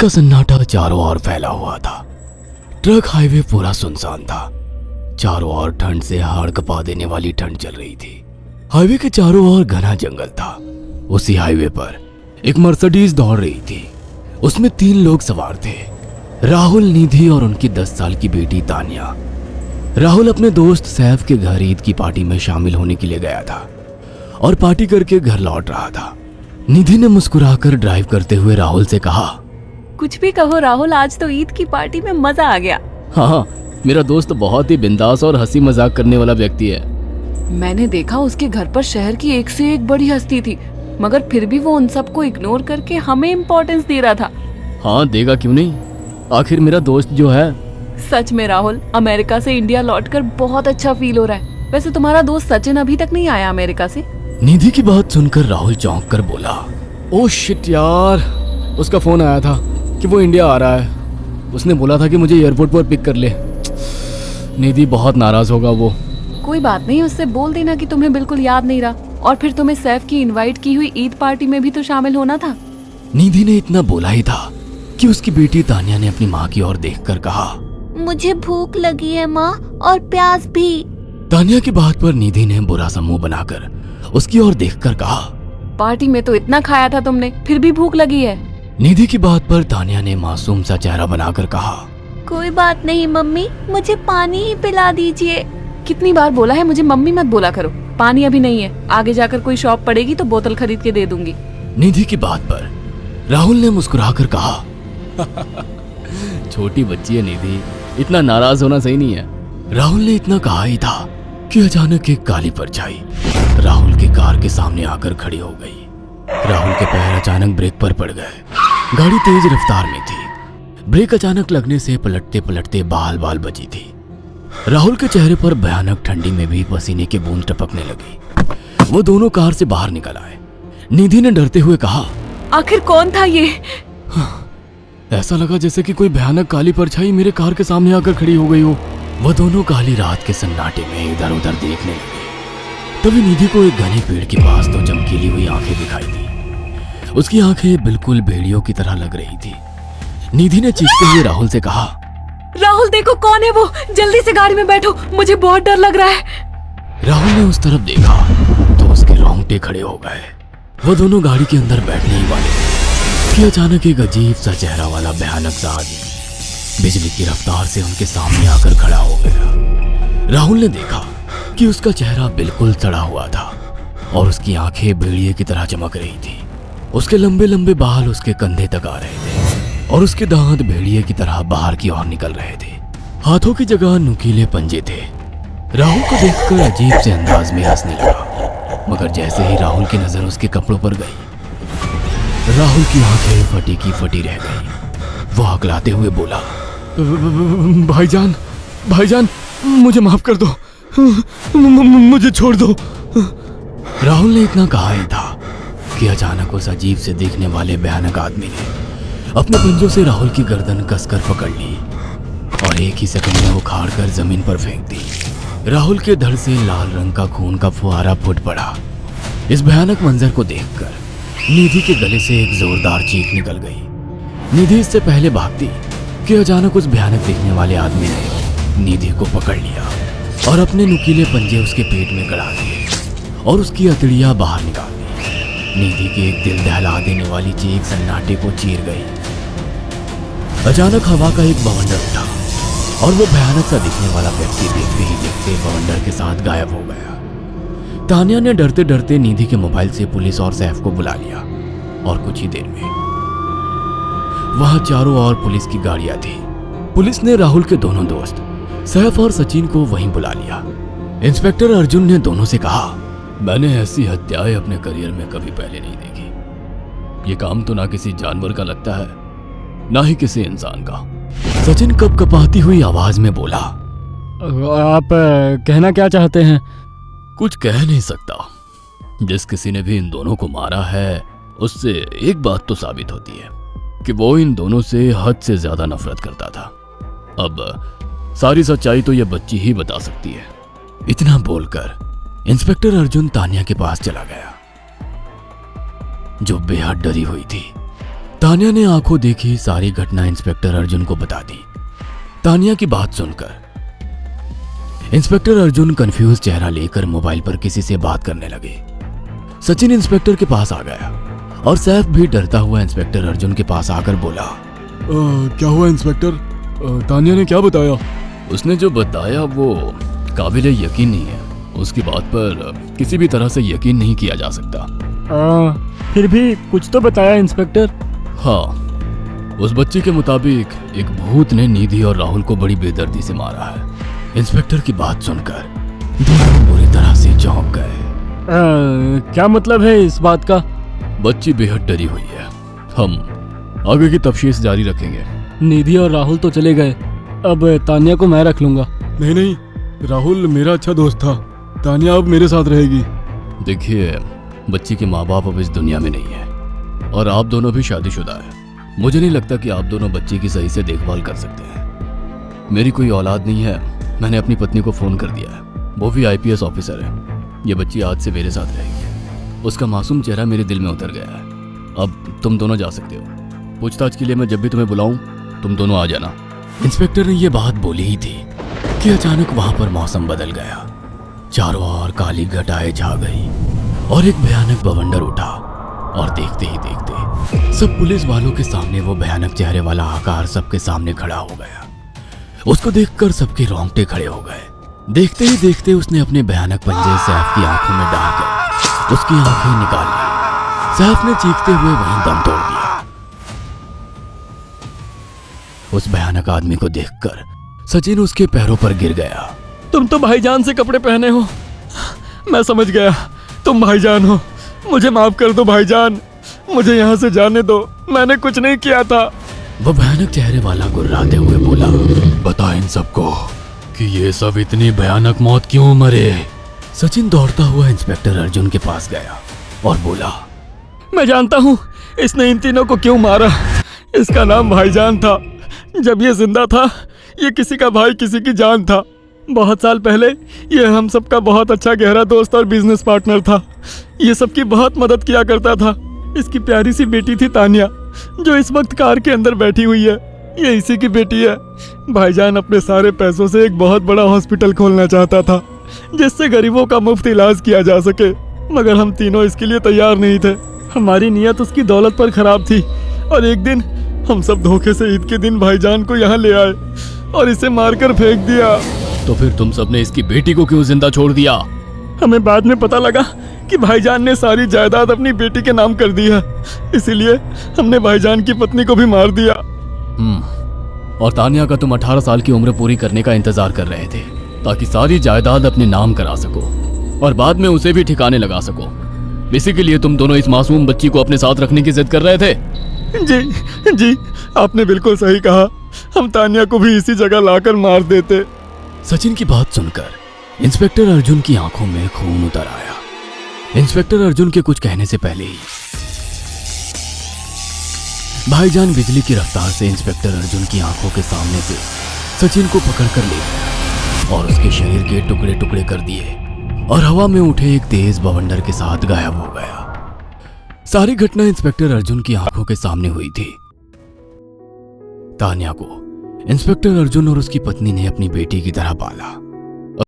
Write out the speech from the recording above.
का सन्नाटा चारों ओर फैला हुआ था। ट्रक हाईवे पूरा सुनसान था। चारों ओर ठंड से हाड़ कपा देने वाली ठंड चल रही थी। हाईवे के चारों ओर घना जंगल था। उसी हाईवे पर एक मर्सिडीज दौड़ रही थी। उसमें 3 लोग सवार थे, राहुल, निधि और उनकी 10 साल की बेटी तानिया। राहुल अपने दोस्त सैफ के घर ईद की पार्टी में शामिल होने के लिए गया था और पार्टी करके घर लौट रहा था। निधि ने मुस्कुराकर ड्राइव करते हुए राहुल से कहा, कुछ भी कहो राहुल, आज तो ईद की पार्टी में मजा आ गया। हाँ, मेरा दोस्त बहुत ही बिंदास और हंसी मजाक करने वाला व्यक्ति है। मैंने देखा उसके घर पर शहर की एक से एक बड़ी हस्ती थी, मगर फिर भी वो उन सबको इग्नोर करके हमें इम्पोर्टेंस दे रहा था। हाँ, देगा क्यों नहीं, आखिर मेरा दोस्त जो है। सच में राहुल, अमेरिका से इंडिया लौटकर बहुत अच्छा फील हो रहा है। वैसे तुम्हारा दोस्त सचिन अभी तक नहीं आया अमेरिका से? निधि की बात सुनकर राहुल चौंक कर बोला, ओह शिट यार, उसका फोन आया था कि वो इंडिया आ रहा है। उसने बोला था कि मुझे एयरपोर्ट पर पिक कर ले। निधि बहुत नाराज होगा वो। कोई बात नहीं, उससे बोल देना कि तुम्हें बिल्कुल याद नहीं रहा और फिर तुम्हें सैफ की इनवाइट की हुई ईद पार्टी में भी तो शामिल होना था। निधि ने इतना बोला ही था कि उसकी बेटी तानिया ने अपनी माँ की ओर देखकर कहा, मुझे भूख लगी है माँ, और प्यास भी। तानिया की बात पर निधि ने बुरा सा मुंह बनाकर उसकी ओर देखकर कहा, पार्टी में तो इतना खाया था तुमने, फिर भी भूख लगी है। निधि की बात पर तानिया ने मासूम सा चेहरा बनाकर कहा, कोई बात नहीं मम्मी, मुझे पानी ही पिला दीजिए। कितनी बार बोला है मुझे मम्मी मत बोला करो। पानी अभी नहीं है, आगे जाकर कोई शॉप पड़ेगी तो बोतल खरीद के दे दूंगी। निधि की बात पर राहुल ने मुस्कुराकर कहा, छोटी बच्ची है निधि, इतना नाराज होना सही नहीं है। राहुल ने इतना कहा ही था कि अचानक एक काली परछाई राहुल की कार के सामने आकर खड़ी हो गई। राहुल के पैर अचानक ब्रेक पर पड़ गए। गाड़ी तेज रफ्तार में थी। ब्रेक अचानक लगने से पलटते पलटते बाल बाल बची थी। राहुल के चेहरे पर भयानक ठंडी में भी पसीने की बूंद टपकने लगी। वो दोनों कार से बाहर निकल आए। निधि ने डरते हुए कहा, आखिर कौन था ये? ऐसा लगा जैसे कि कोई भयानक काली परछाई मेरे कार के सामने आकर खड़ी हो गई हो। वह दोनों काली रात के सन्नाटे में इधर उधर देखने लगे। तभी निधि को एक घने पेड़ के पास 2 चमकीली हुई आंखें दिखाई दी। उसकी आंखें बिल्कुल भेड़ियों की तरह लग रही थी। निधि ने चीखते हुए राहुल से कहा, राहुल देखो कौन है वो, जल्दी से गाड़ी में बैठो, मुझे बहुत डर लग रहा है। राहुल ने उस तरफ देखा तो उसके रोंगटे खड़े हो गए। वो दोनों गाड़ी के अंदर बैठने ही वाले थे कि अचानक एक अजीब सा चेहरा वाला भयानक सा आदमी बिजली की रफ्तार से उनके सामने आकर खड़ा हो गया। राहुल ने देखा कि उसका चेहरा बिल्कुल सड़ा हुआ था और उसकी आंखें भेड़िए की तरह चमक रही थी। उसके लंबे लंबे बाल उसके कंधे तक आ रहे थे और उसके दांत भेड़िए की तरह बाहर की ओर निकल रहे थे। हाथों की जगह नुकीले पंजे थे। राहुल को देखकर अजीब से अंदाज में हंसने लगा, मगर जैसे ही राहुल की नजर उसके कपड़ों पर गई, राहुल की आंखें फटी की फटी रह गई। वो हकलाते हुए बोला, भाईजान, भाईजान, मुझे माफ कर दो, मुझे छोड़ दो। राहुल ने इतना कहा ही था कि अचानक उस अजीब से दिखने वाले भयानक आदमी ने अपने पंजों से राहुल की गर्दन कसकर पकड़ ली और एक ही सेकंड में उखाड़ कर जमीन पर फेंक दी। राहुल के धड़ से लाल रंग का खून का फुहारा फूट पड़ा। इस भयानक मंजर को देखकर निधि के गले से एक जोरदार चीख निकल गई। निधि इससे पहले भागती कि अचानक उस भयानक दिखने वाले आदमी ने निधि को पकड़ लिया और अपने नुकीले पंजे उसके पेट में गड़ा दिए और उसकी अतड़ियां बाहर निकाल दी। निधि के एक दिल दहला देने वाली चीख सन्नाटे को चीर गई। अचानक हवा का एक बवंडर उठा और वो भयानक सा दिखने वाला व्यक्ति देखते ही देखते बवंडर के साथ गायब हो गया। तानिया ने डरते डरते निधि के मोबाइल से पुलिस और सैफ को बुला लिया और कुछ ही देर में वहां चारों ओर पुलिस की गाड़ियां थी। पुलिस ने राहुल के दोनों दोस्त सैफ और सचिन को वहीं बुला लिया। इंस्पेक्टर अर्जुन ने दोनों से कहा, मैंने ऐसी हत्याएं अपने करियर में कभी पहले नहीं देखी। ये काम तो ना किसी जानवर का लगता है, ना ही किसी इंसान का। सचिन कपकपाती हुई आवाज में बोला, आप कहना क्या चाहते हैं? कुछ कह नहीं सकता। जिस किसी ने भी इन दोनों को मारा है उससे एक बात तो साबित होती है कि वो इन दोनों से हद से ज्यादा नफरत करता था। अब सारी सच्चाई तो ये बच्ची ही बता सकती है। इतना बोलकर इंस्पेक्टर अर्जुन तानिया के पास चला गया, जो बेहद डरी हुई थी। तानिया ने आंखों देखी सारी घटना इंस्पेक्टर अर्जुन को बता दी। तानिया की बात सुनकर इंस्पेक्टर अर्जुन कंफ्यूज चेहरा लेकर मोबाइल पर किसी से बात करने लगे। सचिन इंस्पेक्टर के पास आ गया और सैफ भी डरता हुआ इंस्पेक्टर अर्जुन के पास आकर बोला, क्या हुआ इंस्पेक्टर? तानिया ने क्या बताया? उसने जो बताया वो काबिल यकीन नहीं है। उसकी बात पर किसी भी तरह से यकीन नहीं किया जा सकता। फिर भी कुछ तो बताया इंस्पेक्टर। हाँ, उस बच्चे के मुताबिक एक भूत ने निधि और राहुल को बड़ी बेदर्दी से मारा है। इंस्पेक्टर की बात सुनकर दोनों बुरी तरह से चौंक गए। क्या मतलब है इस बात का? बच्ची बेहद डरी हुई है। हम आगे की तफ्तीश जारी रखेंगे। निधि और राहुल तो चले गए, अब तानिया को मैं रख लूंगा। नहीं, राहुल मेरा अच्छा दोस्त था। तानिया अब मेरे साथ रहेगी। देखिए, बच्ची के माँ बाप अब इस दुनिया में नहीं है और आप दोनों भी शादीशुदा है। मुझे नहीं लगता कि आप दोनों बच्ची की सही से देखभाल कर सकते हैं। मेरी कोई औलाद नहीं है। मैंने अपनी पत्नी को फोन कर दिया है, वो भी IPS ऑफिसर है। ये बच्ची आज से मेरे साथ रहेगी। उसका मासूम चेहरा मेरे दिल में उतर गया है। अब तुम दोनों जा सकते हो। पूछताछ के लिए मैं जब भी तुम्हें बुलाऊं तुम दोनों आ जाना। इंस्पेक्टर ने ये बात बोली ही थी कि अचानक वहां पर मौसम बदल गया। चारों ओर काली घटाएं छा गई और एक भयानक बवंडर उठा और देखते ही देखते सब पुलिस वालों के सामने वो भयानक चेहरे वाला आकार सबके सामने खड़ा हो गया। उसको देखकर सबके रोंगटे खड़े हो गए। देखते ही देखते उसने अपने भयानक पंजे सैफ की आंखों में डालकर उसकी आंखें निकाल ली। सैफ ने चीखते हुए वहीं दम तोड़ दिया। उस भयानक आदमी को देखकर सचिन उसके पैरों पर गिर गया। तुम तो भाईजान से कपड़े पहने हो। मैं समझ गया, तुम भाईजान हो। मुझे माफ कर दो भाईजान, मुझे यहाँ से जाने दो। मैंने कुछ नहीं किया था। वो भयानक चेहरे वाला गुर्राते हुए बोला, बता इन सबको कि ये सब इतनी भयानक मौत क्यों मरे। सचिन दौड़ता हुआ इंस्पेक्टर अर्जुन के पास गया और बोला, मैं जानता हूँ इसने इन तीनों को क्यों मारा। इसका नाम भाईजान था। जब ये जिंदा था ये किसी का भाई किसी की जान था। बहुत साल पहले ये हम सबका बहुत अच्छा गहरा दोस्त और बिजनेस पार्टनर था। ये सबकी बहुत मदद किया करता था। इसकी प्यारी सी बेटी थी तानिया, जो इस वक्त कार के अंदर बैठी हुई है। ये इसी की बेटी है। भाईजान अपने सारे पैसों से एक बहुत बड़ा हॉस्पिटल खोलना चाहता था जिससे गरीबों का मुफ्त इलाज किया जा सके, मगर हम तीनों इसके लिए तैयार नहीं थे। हमारी नीयत उसकी दौलत पर खराब थी और एक दिन हम सब धोखे से ईद के दिन भाईजान को यहाँ ले आए और इसे मारकर फेंक दिया। तो फिर तुम सबने इसकी बेटी को क्यों जिंदा छोड़ दिया? हमें बाद में पता लगा कि भाईजान ने सारी जायदाद अपनी बेटी के नाम कर दी है, इसीलिए हमने भाईजान की पत्नी को भी मार दिया। और तानिया का तुम 18 साल की उम्र पूरी करने का इंतजार कर रहे थे ताकि सारी जायदाद अपने नाम करा सको और बाद में उसे भी ठिकाने लगा सको। इसी के लिए तुम दोनों इस मासूम बच्ची को अपने साथ रखने की जिद कर रहे थे। जी, आपने बिल्कुल सही कहा। हम तानिया को भी इसी जगह लाकर मार देते। सचिन की बात सुनकर इंस्पेक्टर अर्जुन की आंखों में खून उतर आया। इंस्पेक्टर अर्जुन के कुछ कहने से पहले ही भाईजान बिजली की रफ्तार से इंस्पेक्टर अर्जुन की आंखों के सामने से सचिन को पकड़कर ले गया और उसके शरीर के टुकड़े टुकड़े कर दिए और हवा में उठे एक तेज बवंडर के साथ गायब हो गया। सारी घटना इंस्पेक्टर अर्जुन की आंखों के सामने हुई थी। तानिया को इंस्पेक्टर अर्जुन और उसकी पत्नी ने अपनी बेटी की तरह पाला।